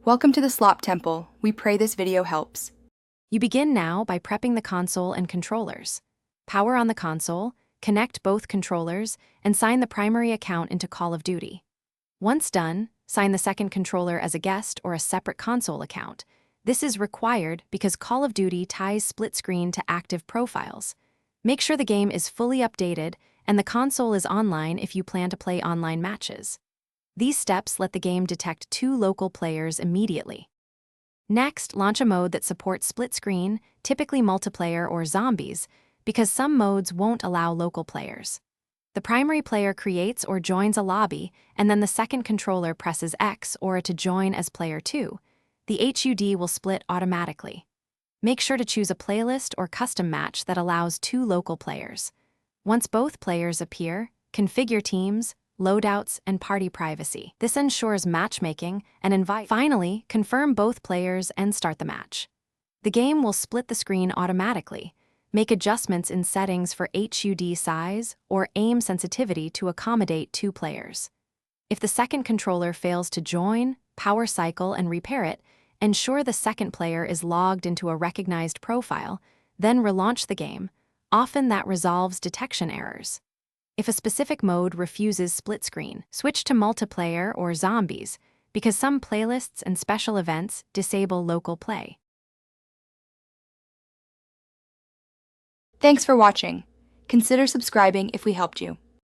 Welcome to the Slop Temple. We pray this video helps. You begin now by prepping the console and controllers. Power on the console, connect both controllers, and sign the primary account into Call of Duty. Once done, sign the second controller as a guest or a separate console account. This is required because Call of Duty ties split screen to active profiles. Make sure the game is fully updated and the console is online if you plan to play online matches. These steps let the game detect two local players immediately. Next, launch a mode that supports split screen, typically multiplayer or zombies, because some modes won't allow local players. The primary player creates or joins a lobby, and then the second controller presses X or to join as player 2. The HUD will split automatically. Make sure to choose a playlist or custom match that allows two local players. Once both players appear, configure teams, loadouts, and party privacy. This ensures matchmaking and invite. Finally, confirm both players and start the match. The game will split the screen automatically. Make adjustments in settings for HUD size or aim sensitivity to accommodate two players. If the second controller fails to join, power cycle, and repair it, ensure the second player is logged into a recognized profile, then relaunch the game. Often that resolves detection errors. If a specific mode refuses split screen, switch to multiplayer or zombies, because some playlists and special events disable local play. Thanks for watching. Consider subscribing if we helped you.